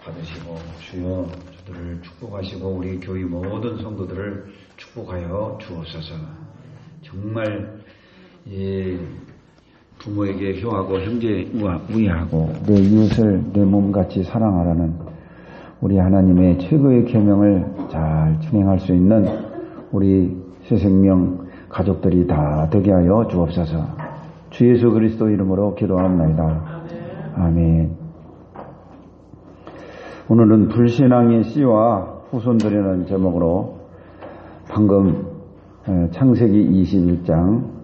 받으시고 주여 저들을 축복하시고 우리 교회 모든 성도들을 축복하여 주옵소서. 정말 부모에게 효하고 형제와 우애하고 내 이웃을 내 몸같이 사랑하라는 우리 하나님의 최고의 계명을 잘 진행할 수 있는 우리 새생명 가족들이 다 되게 하여 주옵소서. 주 예수 그리스도 이름으로 기도합니다. 아멘. 오늘은 불신앙의 씨와 후손들이라는 제목으로 방금 창세기 21장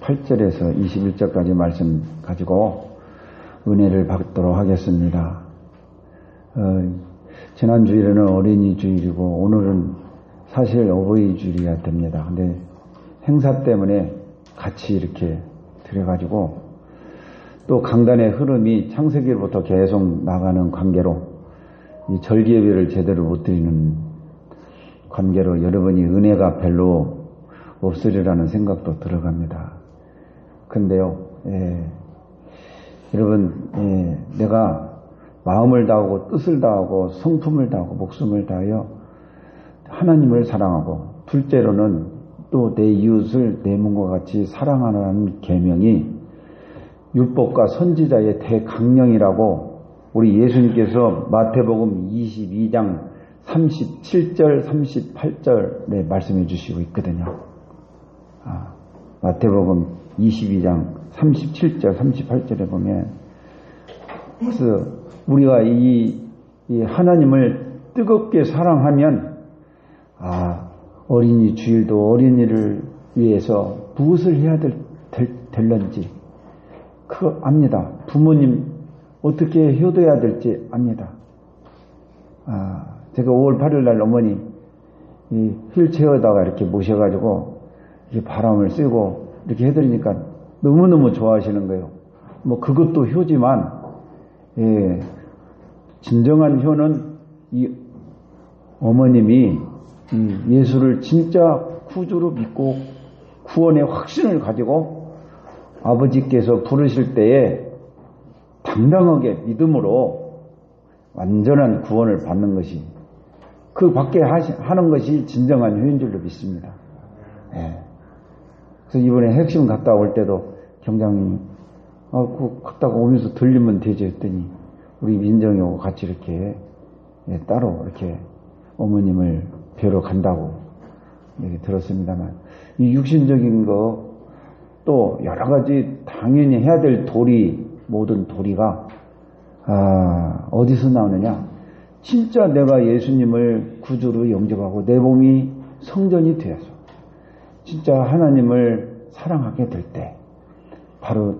8절에서 21절까지 말씀 가지고 은혜를 받도록 하겠습니다. 지난 주일에는 어린이 주일이고 오늘은 사실 어버이 주일이 됩니다. 근데 행사 때문에 같이 이렇게 들여가지고 또 강단의 흐름이 창세기로부터 계속 나가는 관계로 이 절기예배를 제대로 못 드리는 관계로 여러분이 은혜가 별로 없으리라는 생각도 들어갑니다. 근데요, 여러분, 내가 마음을 다하고 뜻을 다하고 성품을 다하고 목숨을 다하여 하나님을 사랑하고 둘째로는 또 내 이웃을 내 몸과 같이 사랑하라는 계명이 율법과 선지자의 대강령이라고 우리 예수님께서 마태복음 22장 37절 38절에 말씀해 주시고 있거든요. 마태복음 22장 37절 38절에 보면 그래서 우리가 이 하나님을 뜨겁게 사랑하면 어린이 주일도 어린이를 위해서 무엇을 해야 될런지 그거 압니다. 부모님 어떻게 효도해야 될지 압니다. 제가 5월 8일 날 어머니 휠체어에다가 이렇게 모셔가지고 이렇게 바람을 쐬고 이렇게 해드리니까 너무너무 좋아하시는 거예요. 뭐 그것도 효지만 진정한 효는 이 어머님이 예수를 진짜 구주로 믿고 구원의 확신을 가지고 아버지께서 부르실 때에 당당하게 믿음으로 완전한 구원을 받는 것이 그 밖에 하는 것이 진정한 효인 줄로 믿습니다. 그래서 이번에 핵심 갔다 올 때도 경장님이 그 갔다 오면서 들리면 되지 했더니 우리 민정이 오고 같이 이렇게 따로 이렇게 어머님을 뵈러 간다고 얘기 들었습니다만 이 육신적인 거 또 여러 가지 당연히 해야 될 도리 모든 도리가 어디서 나오느냐? 진짜 내가 예수님을 구주로 영접하고 내 몸이 성전이 되어서 진짜 하나님을 사랑하게 될 때 바로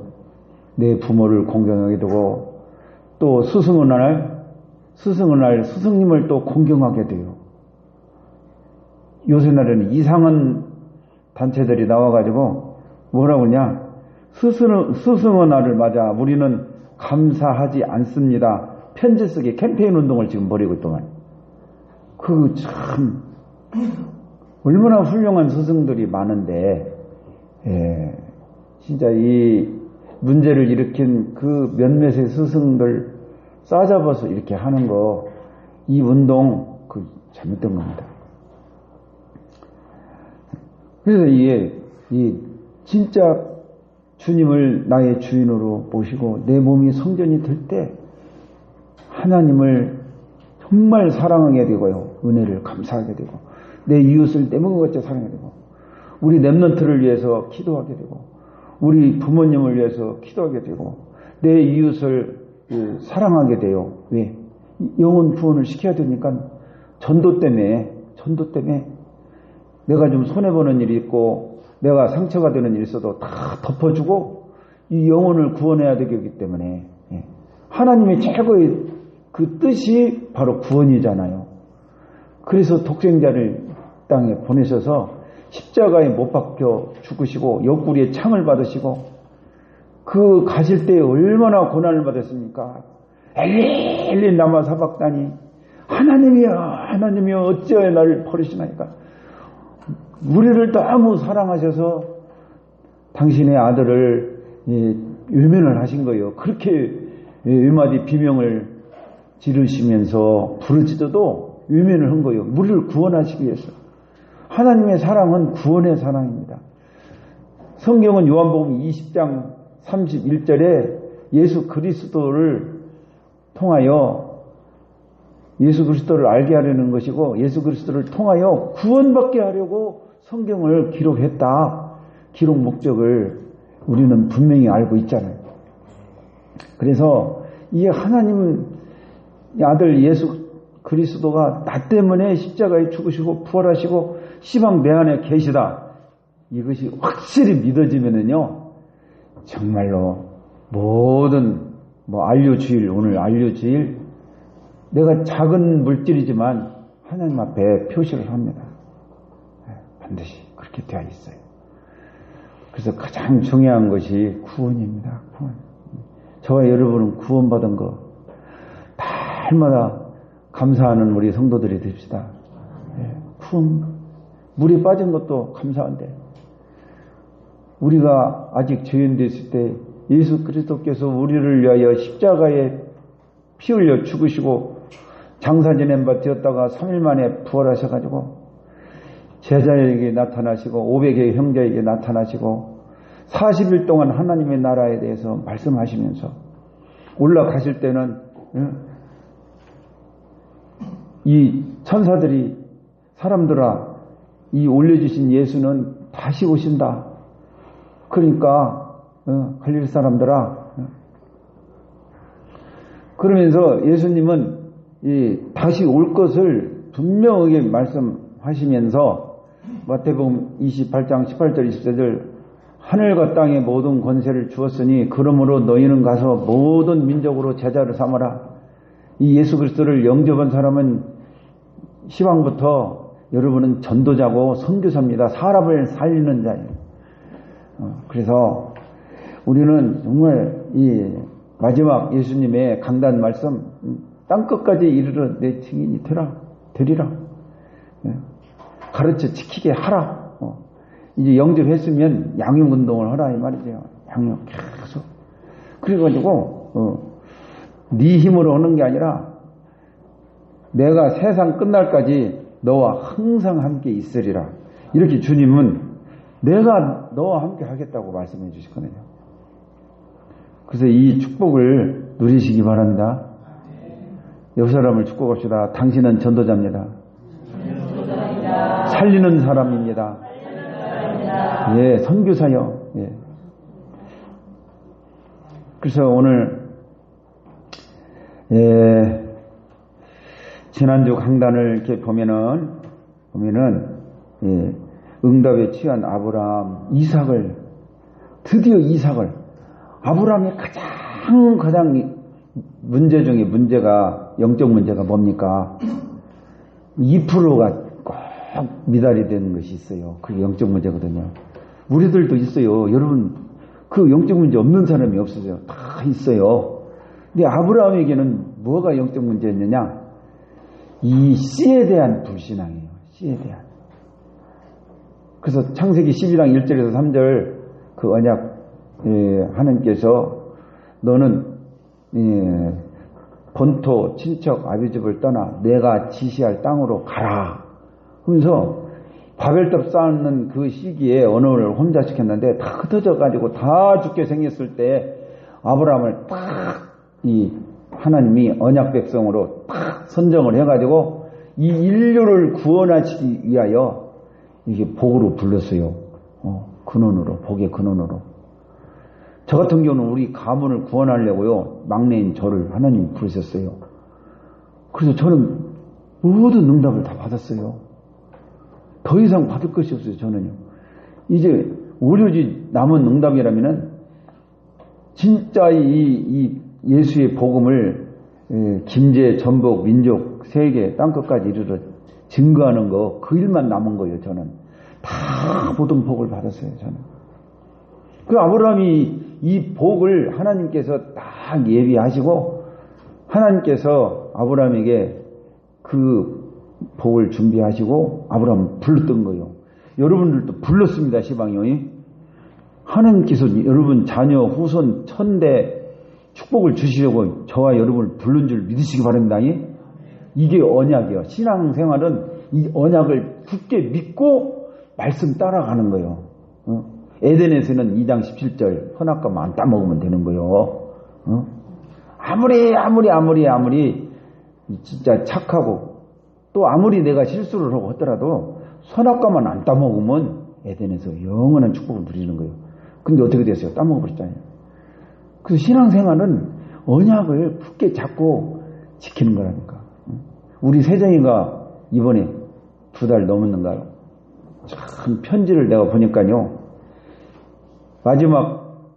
내 부모를 공경하게 되고 또 스승의 날 스승님을 또 공경하게 돼요. 요새 날에는 이상한 단체들이 나와가지고 뭐라고 하냐? 스승의 날을 맞아 우리는 감사하지 않습니다. 편지 쓰기 캠페인 운동을 지금 벌이고 있더만. 그 참 얼마나 훌륭한 스승들이 많은데 진짜 이 문제를 일으킨 그 몇몇의 스승들 싸잡아서 이렇게 하는 거 이 운동 그 잘못된 겁니다. 그래서 이게 진짜 주님을 나의 주인으로 모시고 내 몸이 성전이 될 때 하나님을 정말 사랑하게 되고요. 은혜를 감사하게 되고 내 이웃을 내 몸과 같이 사랑하게 되고 우리 렘넌트를 위해서 기도하게 되고 우리 부모님을 위해서 기도하게 되고 내 이웃을 사랑하게 돼요. 왜? 영혼 구원을 시켜야 되니까 전도 때문에 내가 좀 손해보는 일이 있고 내가 상처가 되는 일이 있어도 다 덮어주고 이 영혼을 구원해야 되기 때문에 하나님의 최고의 그 뜻이 바로 구원이잖아요. 그래서 독생자를 땅에 보내셔서 십자가에 못 박혀 죽으시고 옆구리에 창을 받으시고 그 가실 때 얼마나 고난을 받았습니까? 엘리 라마 사박다니 하나님이여 어찌하여 나를 버리시나이까. 우리를 너무 사랑하셔서 당신의 아들을 외면을 하신 거예요. 그렇게 몇 마디 비명을 지르시면서 부르짖어도 외면을 한 거예요. 우리를 구원하시기 위해서. 하나님의 사랑은 구원의 사랑입니다. 성경은 요한복음 20장 31절에 예수 그리스도를 통하여 예수 그리스도를 알게 하려는 것이고 예수 그리스도를 통하여 구원받게 하려고 성경을 기록했다. 기록 목적을 우리는 분명히 알고 있잖아요. 그래서 이 하나님 아들 예수 그리스도가 나 때문에 십자가에 죽으시고 부활하시고 시방 내 안에 계시다. 이것이 확실히 믿어지면은요, 정말로 모든 안료주일, 오늘 안료주일 내가 작은 물질이지만 하나님 앞에 표시를 합니다. 반드시 그렇게 되어 있어요. 그래서 가장 중요한 것이 구원입니다. 구원. 저와 여러분은 구원받은 거 날마다 감사하는 우리 성도들이 됩시다. 구원. 물에 빠진 것도 감사한데 우리가 아직 죄인됐을 때 예수 그리스도께서 우리를 위하여 십자가에 피 흘려 죽으시고 장사 지낸 바 되었다가 3일 만에 부활하셔가지고 제자에게 나타나시고 500의 형제에게 나타나시고 40일 동안 하나님의 나라에 대해서 말씀하시면서 올라가실 때는 이 천사들이 사람들아 이 올려주신 예수는 다시 오신다. 그러니까 갈릴 사람들아 그러면서 예수님은 이 다시 올 것을 분명하게 말씀하시면서 마태복음 28장 18절 20절 하늘과 땅의 모든 권세를 주었으니 그러므로 너희는 가서 모든 민족으로 제자를 삼아라. 이 예수 그리스도를 영접한 사람은 시방부터 여러분은 전도자고 선교사입니다. 사람을 살리는 자예요. 그래서 우리는 정말 이 마지막 예수님의 강단 말씀 땅끝까지 이르러 내 증인이 되리라. 가르쳐 지키게 하라. 이제 영접했으면 양육운동을 하라 이 말이죠. 양육 계속. 그래가지고 네 힘으로 하는 게 아니라 내가 세상 끝날까지 너와 항상 함께 있으리라. 이렇게 주님은 내가 너와 함께 하겠다고 말씀해 주시거든요. 그래서 이 축복을 누리시기 바랍니다. 옆 사람을 축복합시다. 당신은 전도자입니다. 살리는 사람입니다. 예, 선교사요. 예. 그래서 오늘 지난주 강단을 이렇게 보면은 응답에 취한 아브라함, 드디어 이삭을 아브라함의 가장 문제 중에 문제가 영적 문제가 뭡니까? 2%가 꼭 미달이 되는 것이 있어요. 그게 영적 문제거든요. 우리들도 있어요. 여러분 그 영적 문제 없는 사람이 없어요. 다 있어요. 근데 아브라함에게는 뭐가 영적 문제였느냐? 이 씨에 대한 불신앙이에요. 씨에 대한. 그래서 창세기 12장 1절에서 3절 그 언약 하나님께서 너는 본토 친척 아비집을 떠나 내가 지시할 땅으로 가라 하면서 바벨탑 쌓는 그 시기에 언어를 혼자 시켰는데 다 흩어져 가지고 다 죽게 생겼을 때 아브라함을 딱 이 하나님이 언약 백성으로 딱 선정을 해가지고 이 인류를 구원하시기 위하여 이게 복으로 불렀어요. 근원으로, 복의 근원으로. 저 같은 경우는 우리 가문을 구원하려고요, 막내인 저를 하나님 부르셨어요. 그래서 저는 모든 응답을 다 받았어요. 더 이상 받을 것이 없어요, 저는요. 이제 오로지 남은 응답이라면은 진짜 이 예수의 복음을 김제, 전복, 민족, 세계, 땅끝까지 이르러 증거하는 거, 그 일만 남은 거예요, 저는. 다 모든 복을 받았어요, 저는. 그 아브라함이 이 복을 하나님께서 딱 예비하시고 하나님께서 아브라함에게 그 복을 준비하시고 아브라함을 불렀던 거예요. 여러분들도 불렀습니다, 시방이. 하나님께서 여러분 자녀, 후손, 천대 축복을 주시려고 저와 여러분을 부른 줄 믿으시기 바랍니다. 이게 언약이에요. 신앙생활은 이 언약을 굳게 믿고 말씀 따라가는 거예요. 에덴에서는 2장 17절 선악과만 안 따먹으면 되는 거예요. 아무리 진짜 착하고 또 아무리 내가 실수를 하고 하더라도 선악과만 안 따먹으면 에덴에서 영원한 축복을 누리는 거예요. 근데 어떻게 됐어요? 따먹어버렸잖아요. 그래서 신앙생활은 언약을 굳게 잡고 지키는 거라니까. 우리 세정이가 이번에 2달 넘었는가요? 참 편지를 내가 보니까요. 마지막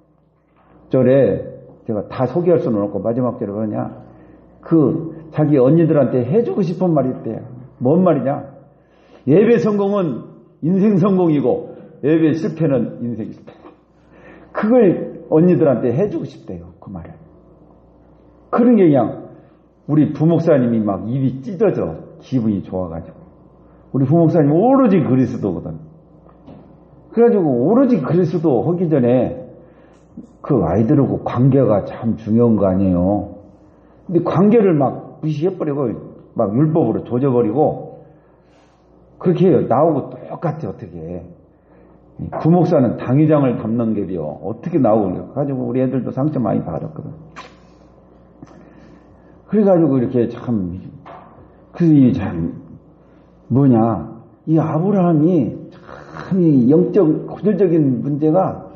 절에 제가 다 소개할 수는 없고 마지막 절에 뭐냐, 자기 언니들한테 해주고 싶은 말이 있대요. 뭔 말이냐? 예배 성공은 인생 성공이고 예배 실패는 인생 실패. 그걸 언니들한테 해주고 싶대요. 그 말을. 그런 게 그냥 우리 부목사님이 막 입이 찢어져 기분이 좋아가지고. 우리 부목사님 오로지 그리스도거든. 그래가지고 오로지 그리스도 하기 전에 그 아이들하고 관계가 참 중요한 거 아니에요. 근데 관계를 막 무시해버리고 막 율법으로 조져버리고 그렇게 해요. 나오고 똑같아. 어떻게 부목사는 당회장을 담는 게요. 어떻게 나오고 가지고 우리 애들도 상처 많이 받았거든. 그래가지고 이렇게 참 이 아브라함이 참 이 영적 고질적인 문제가,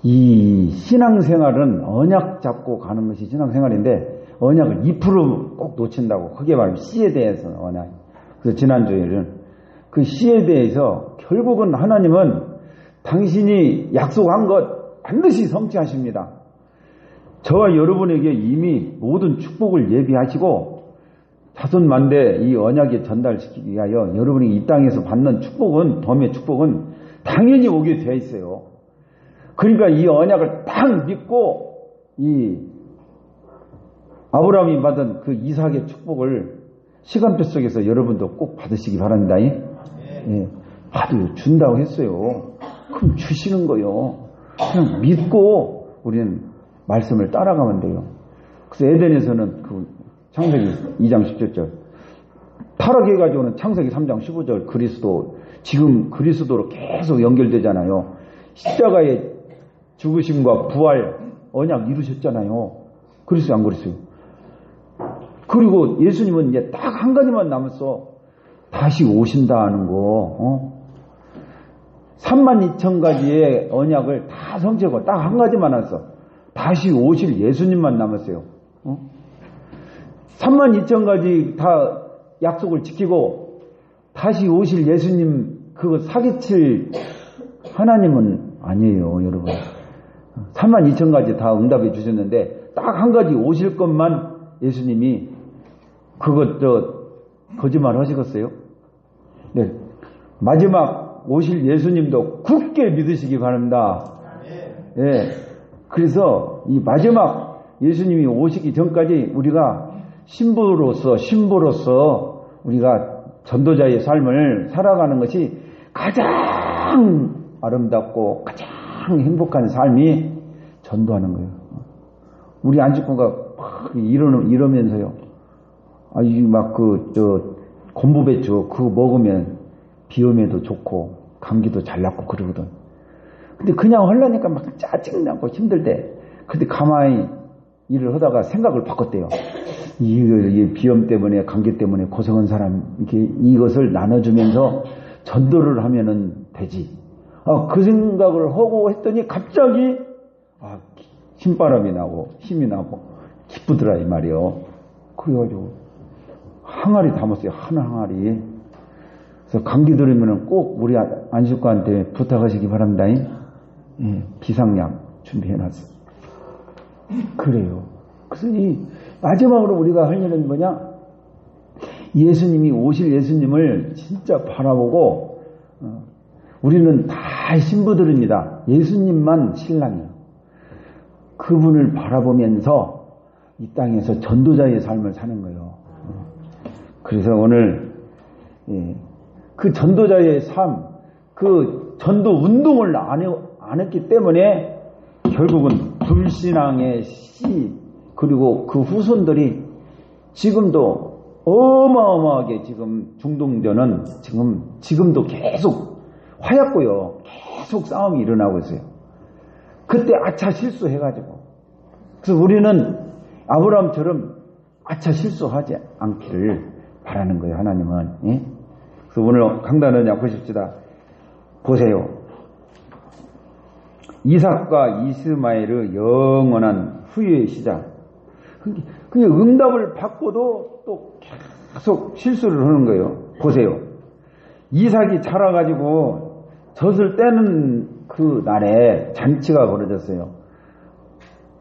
이 신앙생활은 언약 잡고 가는 것이 신앙생활인데 언약을 2% 꼭 놓친다고. 그게 바로 씨에 대해서 언약. 그래서 지난주에는 그 씨에 대해서 결국은 하나님은 당신이 약속한 것 반드시 성취하십니다. 저와 여러분에게 이미 모든 축복을 예비하시고 자손만대 이 언약에 전달시키기 위하여 여러분이 이 땅에서 받는 축복은, 덤의 축복은 당연히 오게 되어 있어요. 그러니까 이 언약을 딱 믿고 이 아브라함이 받은 그 이삭의 축복을 시간표 속에서 여러분도 꼭 받으시기 바랍니다. 예, 받아요. 준다고 했어요. 그럼 주시는 거요. 그냥 믿고 우리는 말씀을 따라가면 돼요. 그래서 에덴에서는 그 창세기 2장 17절 타락해가지고는 창세기 3장 15절 그리스도, 지금 그리스도로 계속 연결되잖아요. 십자가의 죽으심과 부활 언약 이루셨잖아요. 그랬어요, 안 그랬어요? 그리고 예수님은 이제 딱 한 가지만 남았어. 다시 오신다는 거. 32,000가지의 언약을 다 성취하고 딱 한 가지만 남았어. 다시 오실 예수님만 남았어요. 32,000가지 다 약속을 지키고 다시 오실 예수님 그거 사기칠 하나님은 아니에요, 여러분. 32,000가지 다 응답해 주셨는데 딱 한 가지 오실 것만 예수님이 그것 거짓말 하시겠어요? 네. 마지막 오실 예수님도 굳게 믿으시기 바랍니다. 예. 그래서 이 마지막 예수님이 오시기 전까지 우리가 신부로서 우리가 전도자의 삶을 살아가는 것이 가장 아름답고 가장 행복한 삶이 전도하는 거예요. 우리 안식구가 이러면서요. 곤부배추 그거 먹으면 비염에도 좋고 감기도 잘 낫고 그러거든. 근데 그냥 하려니까 막 짜증나고 힘들대. 근데 가만히 일을 하다가 생각을 바꿨대요. 이 비염 때문에 감기 때문에 고생한 사람 이것을 나눠주면서 전도를 하면은 되지. 그 생각을 하고 했더니 갑자기 힘바람이 나고 힘이 나고 기쁘더라 이 말이요. 그래가지고 항아리 담았어요. 한 항아리. 그래서 감기 들으면은 꼭 우리 안식구한테 부탁하시기 바랍니다. 비상약 준비해놨어요. 그래요. 그래서 이 마지막으로 우리가 할 일은 뭐냐? 예수님이 오실 예수님을 진짜 바라보고 우리는 다 신부들입니다. 예수님만 신랑이에요. 그분을 바라보면서 이 땅에서 전도자의 삶을 사는 거예요. 그래서 오늘 그 전도자의 삶, 그 전도 운동을 안 했기 때문에 결국은 불신앙의 씨, 그리고 그 후손들이 지금도 어마어마하게 지금 중동전은 지금도 계속 화약고요. 계속 싸움이 일어나고 있어요. 그때 아차 실수해가지고. 그래서 우리는 아브라함처럼 아차 실수하지 않기를 바라는 거예요, 하나님은. 예? 그래서 오늘 강단을 보십시다. 보세요. 이삭과 이스마엘의 영원한 후유의 시작. 그게 응답을 받고도 또 계속 실수를 하는 거예요. 보세요. 이삭이 자라가지고 젖을 떼는 그 날에 잔치가 벌어졌어요.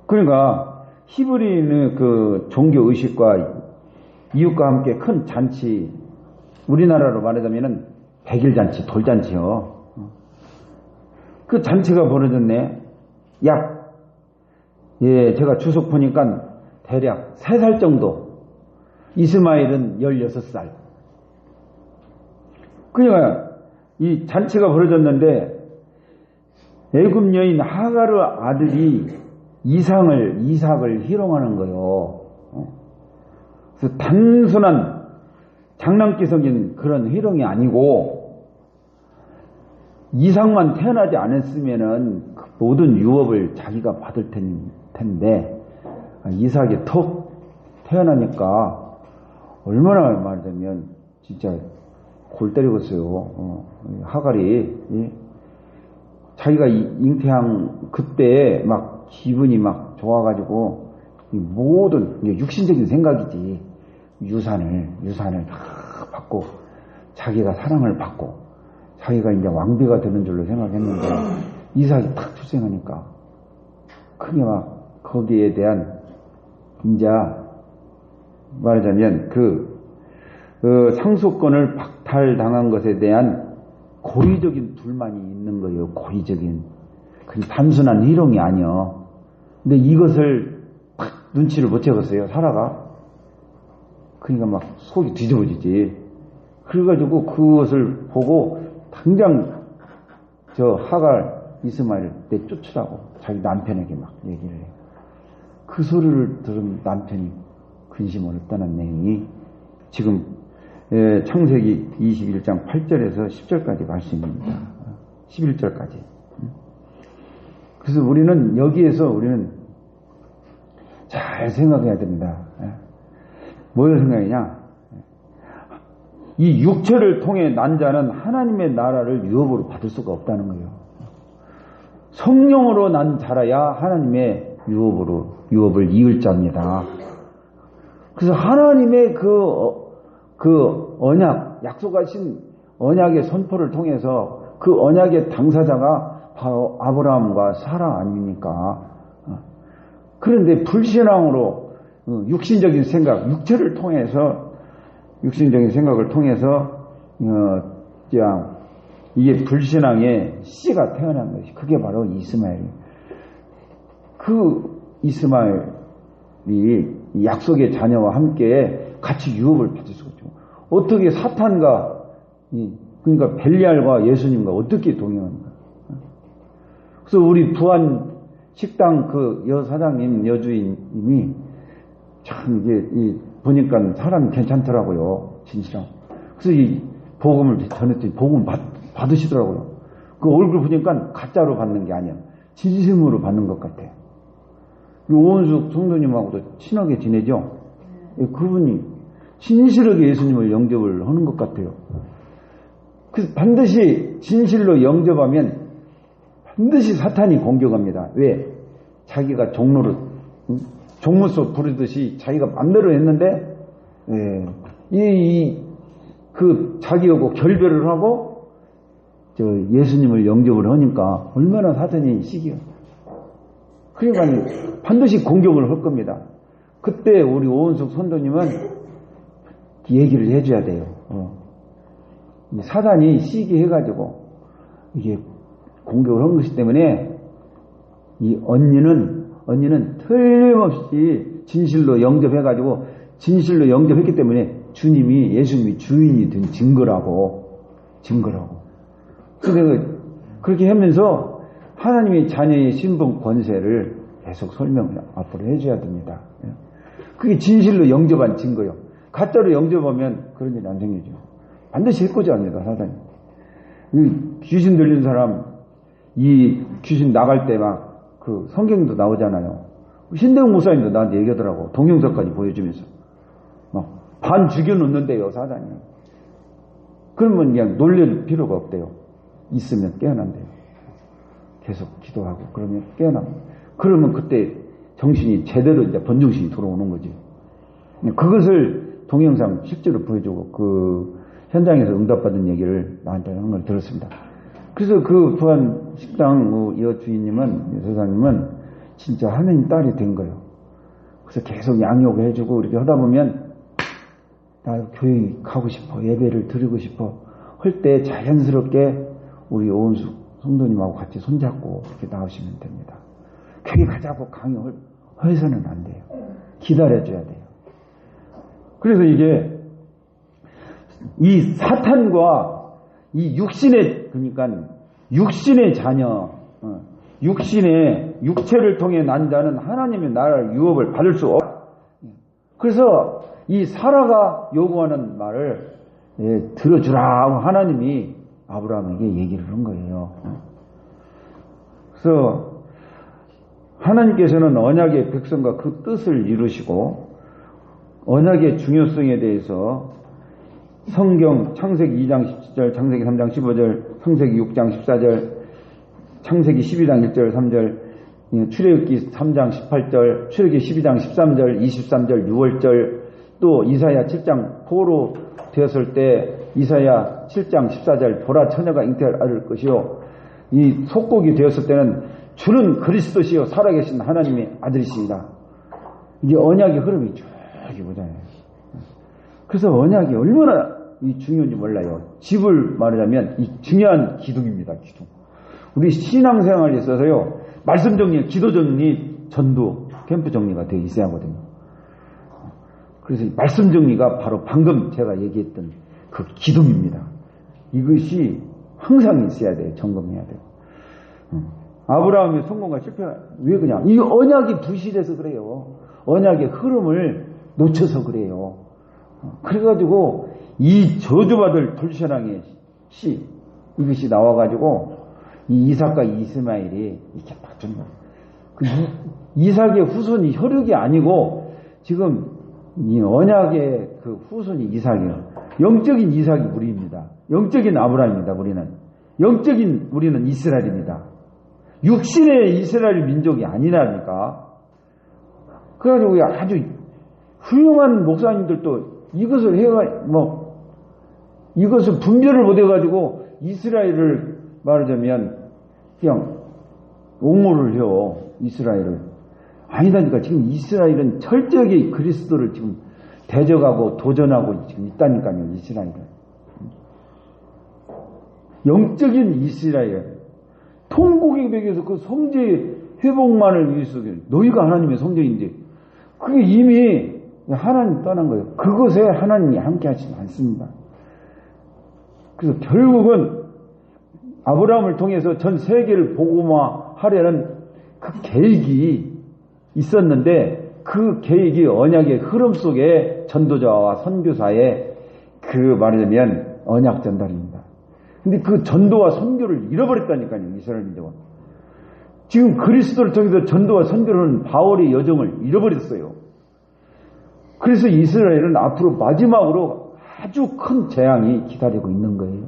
그러니까 히브리인의 그 종교 의식과 이웃과 함께 큰 잔치, 우리나라로 말하자면은 백일잔치, 돌잔치요. 그 잔치가 벌어졌네. 제가 주석 보니까 대략 3살 정도. 이스마엘은 16살. 그러니까 이 잔치가 벌어졌는데 애굽 여인 하가르 아들이 이삭을 희롱하는 거예요. 그래서 단순한 장난기성인 그런 희롱이 아니고 이삭만 태어나지 않았으면은 그 모든 유업을 자기가 받을 텐데 이삭이 턱 태어나니까 얼마나 말하자면 진짜 골 때리겠어요. 하갈이 자기가 잉태한 그때 막 기분이 막 좋아가지고 모든 육신적인 생각이지 유산을 다 받고 자기가 사랑을 받고 자기가 이제 왕비가 되는 줄로 생각했는데 이삭이 탁 출생하니까 크게 막 거기에 대한 이제 말하자면 그 상속권을 박탈당한 것에 대한 고의적인 불만이 있는 거예요. 고의적인. 그냥 단순한 희롱이 아니요. 근데 이것을 딱 눈치를 못 채웠어요. 사라가. 그러니까 막 속이 뒤집어지지. 그래가지고 그것을 보고 당장 저 하갈 이스마엘 내쫓으라고 자기 남편에게 막 얘기를 해요. 그 소리를 들은 남편이 근심을 했다는 내용이 지금 창세기 21장 8절에서 10절까지 말씀입니다. 11절까지. 그래서 우리는 여기에서 우리는 잘 생각해야 됩니다. 뭘 생각이냐? 이 육체를 통해 난 자는 하나님의 나라를 유업으로 받을 수가 없다는 거예요. 성령으로 난 자라야 하나님의 유업을 이을 자입니다. 그래서 하나님의 그 언약, 약속하신 언약의 선포를 통해서 그 언약의 당사자가 바로 아브라함과 사라 아닙니까? 그런데 불신앙으로 육신적인 생각, 육신적인 생각을 통해서 이게 불신앙의 씨가 태어난 것이 그게 바로 이스마엘. 그 이스마엘이 약속의 자녀와 함께 같이 유업을 받을 수가 있죠. 어떻게 사탄과 그러니까 벨리알과 예수님과 어떻게 동행합니까? 그래서 우리 부안 식당 그 여사장님 여주인님이 참 이게 보니까 사람이 괜찮더라고요. 진실하고. 그래서 이 복음을 전했더니 복음 받으시더라고요. 그 얼굴 보니까 가짜로 받는 게 아니야. 진심으로 받는 것 같아요. 오은숙 성도님하고도 친하게 지내죠. 그분이 진실하게 예수님을 영접을 하는 것 같아요. 그래서 반드시 진실로 영접하면 반드시 사탄이 공격합니다. 왜? 자기가 종무소 부르듯이 자기가 맘대로 했는데 그 자기하고 결별을 하고 예수님을 영접을 하니까 얼마나 사탄이 시기요. 그러니까 반드시 공격을 할 겁니다. 그때 우리 오은숙 선도님은 얘기를 해줘야 돼요. 사단이 시기해가지고 이게 공격을 한 것이기 때문에 이 언니는 틀림없이 진실로 영접해가지고 진실로 영접했기 때문에 예수님이 주인이 된 증거라고. 그래서 그렇게 하면서 하나님의 자녀의 신분 권세를 계속 설명을 앞으로 해줘야 됩니다. 그게 진실로 영접한 증거요. 가짜로 영접하면 그런 일이 안 생기죠. 반드시 해코지합니다, 사단이. 귀신 들린 사람, 이 귀신 나갈 때 막 그 성경도 나오잖아요. 신대웅 목사님도 나한테 얘기하더라고. 동영상까지 보여주면서. 막 반 죽여놓는데요, 사단이. 그러면 그냥 놀릴 필요가 없대요. 있으면 깨어난대요. 계속 기도하고 그러면 깨어납니다. 그러면 그때 정신이 제대로 이제 본정신이 들어오는 거지. 그것을 동영상 실제로 보여주고 그 현장에서 응답받은 얘기를 나한테 하는 걸 들었습니다. 그래서 그 부안 식당 여 주인님은, 여사장님은 진짜 하나님 딸이 된 거예요. 그래서 계속 양육을 해주고 이렇게 하다 보면 나 교회 가고 싶어, 예배를 드리고 싶어 할 때 자연스럽게 우리 오은숙 성도님하고 같이 손잡고 이렇게 나오시면 됩니다. 교회 가자고 강요를 해서는 안 돼요. 기다려줘야 돼요. 그래서 이게 이 사탄과 이 육신의, 그러니까 육신의 자녀, 육체를 통해 난 자는 하나님의 나라의 유업을 받을 수 없다. 그래서 이 사라가 요구하는 말을 들어주라 하나님이 아브라함에게 얘기를 한 거예요. 그래서 하나님께서는 언약의 백성과 그 뜻을 이루시고 언약의 중요성에 대해서 성경 창세기 2장 17절, 창세기 3장 15절, 창세기 6장 14절, 창세기 12장 1절 3절, 출애굽기 3장 18절, 출애굽기 12장 13절, 23절, 6월절, 또 이사야 7장 포로 되었을 때 이사야 7장 14절 보라 처녀가 잉태할 것이요 이 속국이 되었을 때는 주는 그리스도시요 살아계신 하나님의 아들이시니다. 이게 언약의 흐름이 쭉 보잖아요. 그래서 언약이 얼마나 중요한지 몰라요. 집을 말하자면 이 중요한 기둥입니다. 기둥. 우리 신앙생활에 있어서요. 말씀 정리, 기도 정리, 전도, 캠프 정리가 되어 있어야 하거든요. 그래서 말씀 정리가 바로 방금 제가 얘기했던 그 기둥입니다. 이것이 항상 있어야 돼요. 점검해야 돼요. 아브라함의 성공과 실패가 왜 그냥 이 언약이 부실해서 그래요. 언약의 흐름을 놓쳐서 그래요. 그래가지고 이 저주받을 불신앙의 씨 이것이 나와가지고 이 이삭과 이스마엘이 이렇게 맞춘 거예요. 그 이삭의 후손이 혈육이 아니고 지금 이 언약의 그 후손이 이삭이에요. 영적인 이삭이 우리입니다. 영적인 아브라함입니다. 우리는 이스라엘입니다. 육신의 이스라엘 민족이 아니라니까. 그래가지고 아주 훌륭한 목사님들도 이것을 이것을 분별을 못해가지고 이스라엘을 말하자면 그냥 옹호를 해요. 이스라엘을. 아니다니까. 지금 이스라엘은 철저하게 그리스도를 지금 대적하고 도전하고 지금 있다니까요. 이스라엘은. 영적인 이스라엘. 통곡의 벽에서 그 성제 회복만을 위해서 너희가 하나님의 성전인데 그게 이미 하나님 떠난 거예요. 그것에 하나님이 함께 하지 않습니다. 그래서 결국은 아브라함을 통해서 전 세계를 복음화하려는 그 계획이 있었는데 그 계획이 언약의 흐름 속에 전도자와 선교사의 그 말하자면 언약 전달입니다. 근데 그 전도와 선교를 잃어버렸다니까요. 이스라엘 민족은. 지금 그리스도를 통해서 전도와 선교를 하는 바울의 여정을 잃어버렸어요. 그래서 이스라엘은 앞으로 마지막으로 아주 큰 재앙이 기다리고 있는 거예요.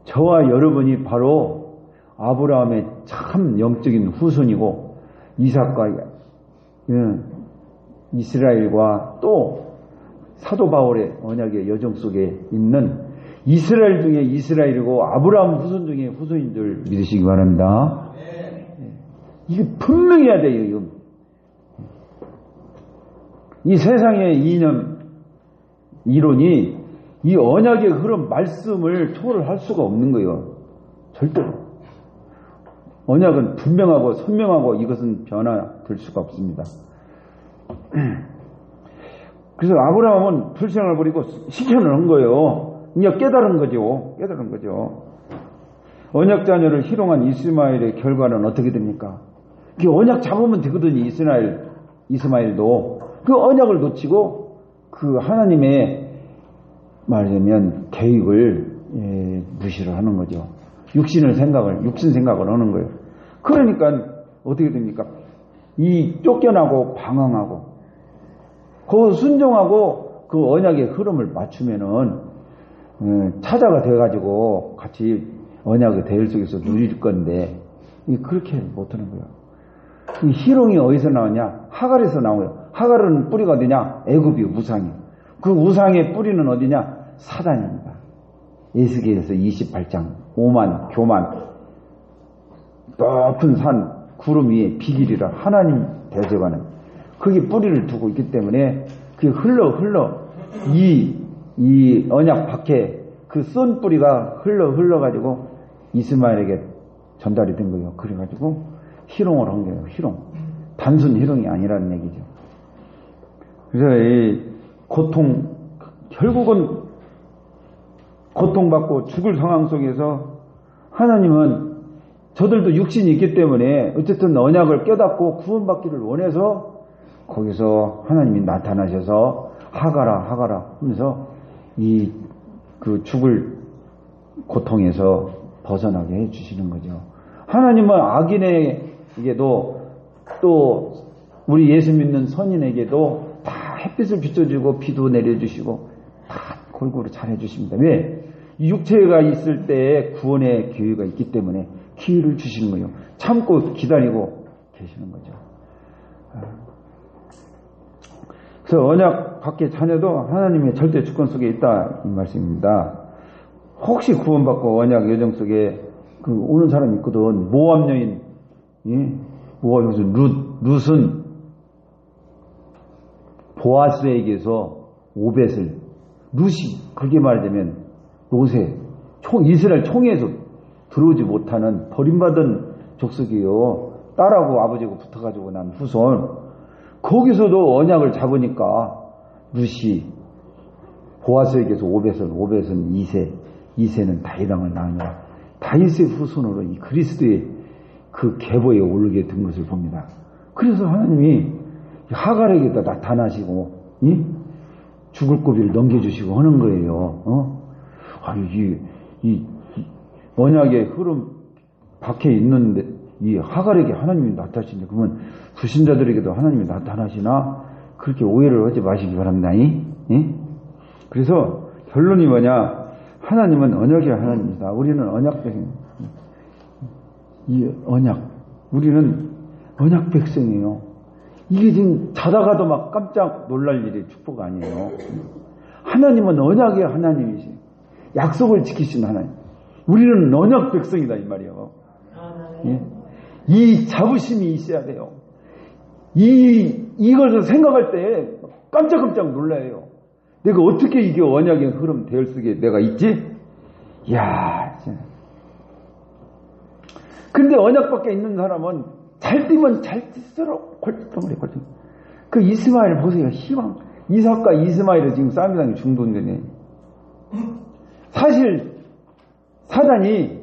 저와 여러분이 바로 아브라함의 참 영적인 후손이고 이삭과 이스라엘과 또 사도 바울의 언약의 여정 속에 있는 이스라엘 중에 이스라엘이고 아브라함 후손 중에 후손인 줄 믿으시기 바랍니다. 이게 분명해야 돼요. 이거. 이 세상의 이념, 이론이 이 언약의 흐름, 말씀을 초월할 수가 없는 거예요. 절대로. 언약은 분명하고 선명하고 이것은 변화될 수가 없습니다. 그래서 아브라함은 불신앙을 버리고 실천을 한 거예요. 그냥 깨달은 거죠. 언약 자녀를 희롱한 이스마엘의 결과는 어떻게 됩니까? 그 언약 잡으면 되거든요. 이스마엘도 그 언약을 놓치고 그 하나님의 말하자면 계획을 무시를 하는 거죠. 육신 생각을 하는 거예요. 그러니까 어떻게 됩니까? 이 쫓겨나고 방황하고 그 순종하고 그 언약의 흐름을 맞추면은 차자가 돼가지고 같이 언약의 대열 속에서 누릴 건데 그렇게 못하는 거예요. 이 희롱이 어디서 나오냐? 하갈에서 나와요. 하갈은 뿌리가 어디냐? 애굽이 우상이에요. 그 우상의 뿌리는 어디냐? 사단입니다. 에스겔에서 28장 오만 교만 높은 산 구름 위에 비길이라 하나님 대적하는 그게 뿌리를 두고 있기 때문에 그게 흘러 이 언약 밖에 그 쏜 뿌리가 흘러가지고 이스마엘에게 전달이 된 거예요. 그래가지고 희롱을 한 거예요. 희롱. 단순 희롱이 아니라는 얘기죠. 그래서 이 결국은 고통받고 죽을 상황 속에서 하나님은 저들도 육신이 있기 때문에 어쨌든 언약을 깨닫고 구원받기를 원해서 거기서 하나님이 나타나셔서 하가라 하면서 그 죽을 고통에서 벗어나게 해주시는 거죠. 하나님은 악인에게도 또 우리 예수 믿는 선인에게도 다 햇빛을 비춰주고 비도 내려주시고 다 골고루 잘해주십니다. 왜? 육체가 있을 때 구원의 기회가 있기 때문에 기회를 주시는 거예요. 참고 기다리고 계시는 거죠. 그래서 언약 밖의 자녀도 하나님의 절대 주권 속에 있다 이 말씀입니다. 혹시 구원받고 언약 여정 속에 오는 사람이 있거든. 모압 여인, 모압 여인 룻은 보아스에게서 오벳을 룻이 그게 말하자면 롯의 이스라엘 총회에서 들어오지 못하는 버림받은 족속이요. 딸하고 아버지하고 붙어가지고 난 후손 거기서도 언약을 잡으니까 룻이 보아스에게서 오벳은 이세는 다윗 왕을 낳으니라. 다윗의 후손으로 이 그리스도의 그 계보에 오르게 된 것을 봅니다. 그래서 하나님이 하갈에게도 나타나시고 죽을 고비를 넘겨주시고 하는 거예요. 이 언약의 흐름 밖에 있는데 이 하갈에게 하나님이 나타나시는데 그러면 불신자들에게도 하나님이 나타나시나 그렇게 오해를 하지 마시기 바랍니다. 그래서 결론이 뭐냐? 하나님은 언약의 하나님입니다. 우리는 언약백성. 이 언약, 우리는 언약 백성이에요. 이게 지금 자다가도 막 깜짝 놀랄 일이 축복 아니에요. 하나님은 언약의 하나님이시. 약속을 지키신 하나님. 우리는 언약 백성이다 이 말이에요. 예? 이 자부심이 있어야 돼요. 이걸 생각할 때 깜짝깜짝 놀라요. 내가 어떻게 이게 언약의 흐름 대열 속에 내가 있지? 이야, 진짜. 근데 언약 밖에 있는 사람은 잘 뛰면 잘 뛰도록 골칫덩어리. 그 이스마엘 보세요. 희망. 이삭과 이스마엘은 지금 싸움이 중동전에. 사실 사단이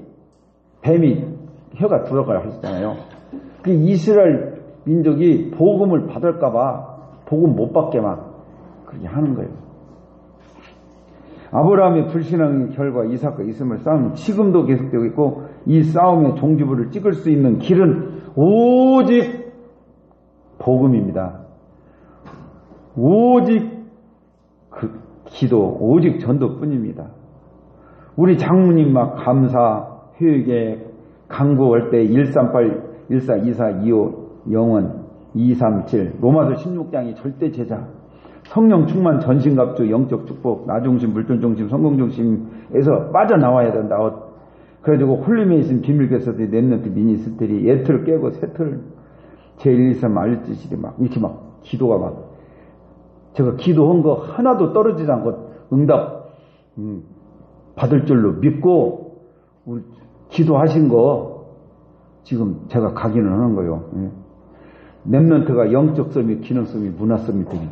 뱀이 혀가 들어가야 하셨잖아요. 그 이스라엘 민족이 복음을 받을까봐 복음 못 받게 막 그렇게 하는 거예요. 아브라함의 불신앙의 결과 이삭과 이스마엘 싸움은 지금도 계속되고 있고 이 싸움의 종지부를 찍을 수 있는 길은 오직 복음입니다. 오직 그 기도, 오직 전도뿐입니다. 우리 장모님 막 감사, 회개, 강구할 때 138, 14, 24, 25, 영원, 237, 로마서 16장이 절대 제자, 성령 충만, 전신갑주, 영적 축복, 나중심, 물존중심, 성공중심에서 빠져나와야 된다. 그래가지고 홀림에 있으면 비밀교사들이 넷넌트 미니스트리 예틀 깨고 새틀 제123 알지시리 막 이렇게 막 기도가 막 제가 기도한 거 하나도 떨어지지 않고 응답 받을 줄로 믿고 기도하신 거 지금 제가 각인을 하는 거예요. 랩런트가 영적 썸이, 기능 썸이, 문화 썸이 되니.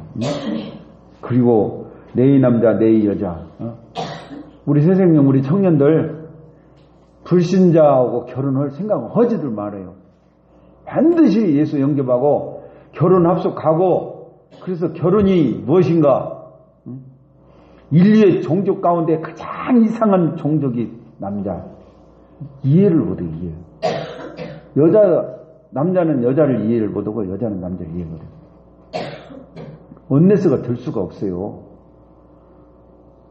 그리고 내의 남자, 내의 여자. 우리 새생명, 우리 청년들 불신자하고 결혼할 생각은 하지들 말아요. 반드시 예수 영접하고 결혼 합숙하고, 그래서 결혼이 무엇인가? 인류의 종족 가운데 가장 이상한 종족이 남자. 이해를 못해요. 남자는 여자를 이해를 못하고 여자는 남자를 이해 못해요. 원네스가 될 수가 없어요.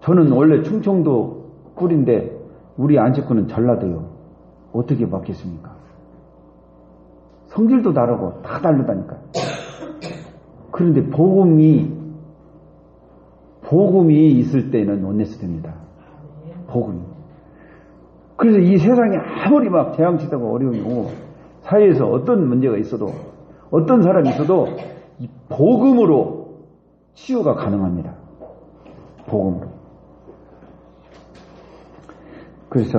저는 원래 충청도 꿀인데 우리 안식구는 전라도요. 어떻게 바뀌었습니까? 성질도 다르고 다 다르다니까. 그런데 복음이 있을 때는 원네스 됩니다. 복음이. 그래서 이 세상에 아무리 막 재앙치다가 어려움이 오고 사회에서 어떤 문제가 있어도, 어떤 사람이 있어도 이 복음으로 치유가 가능합니다. 복음으로. 그래서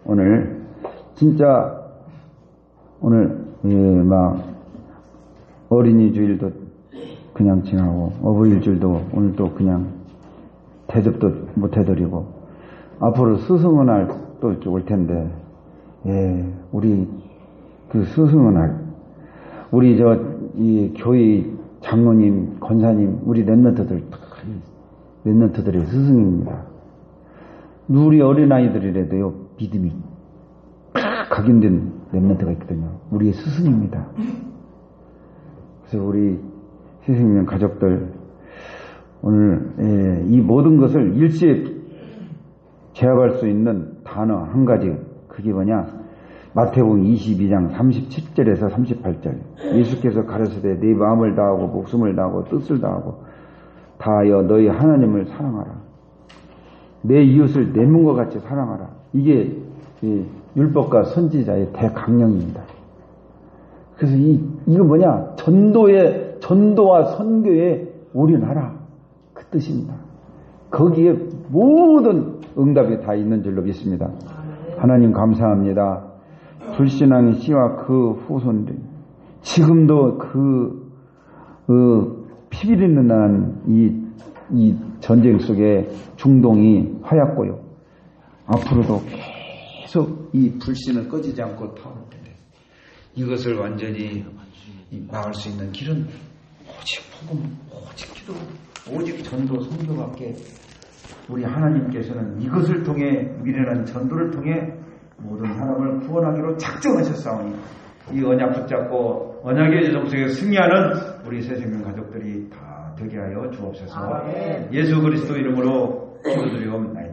오늘 진짜 오늘 막 어린이 주일도 그냥 지나고 어버이 주일도 오늘도 그냥 대접도 못 해드리고 앞으로 스승의 날도 올 텐데 우리 그 스승의 날 우리 이 교회 장로님, 권사님, 우리 랩런트들의 스승입니다. 우리 어린아이들이라도요, 믿음이 각인된 랩런트가 있거든요. 우리의 스승입니다. 그래서 우리 스승님 가족들, 오늘, 이 모든 것을 일시에 제압할 수 있는 단어 한 가지, 그게 뭐냐? 마태복음 22장 37절에서 38절. 예수께서 가르치되 네 마음을 다하고 목숨을 다하고 뜻을 다하고 다하여 너희 하나님을 사랑하라. 내 이웃을 내 몸과 같이 사랑하라. 이게 율법과 선지자의 대강령입니다. 그래서 이거 뭐냐? 전도와 선교에 올인하라. 그 뜻입니다. 거기에 모든 응답이 다 있는 줄로 믿습니다. 하나님 감사합니다. 불신앙의 씨와 그 후손들, 지금도 피비린내 나는 이 전쟁 속에 중동이 하얗고요. 앞으로도 계속 이 불신은 꺼지지 않고 타오를 텐데, 이것을 완전히 막을 수 있는 길은 오직 복음, 오직 기도, 오직 전도, 선교밖에. 우리 하나님께서는 이것을 통해, 미련한 전도를 통해 모든 사람을 구원하기로 작정하셨사오니 이 언약 붙잡고 언약의 여정 속에 승리하는 우리 새생명 가족들이 다 되게 하여 주옵소서. 예수 그리스도 이름으로 기도드리옵나이다.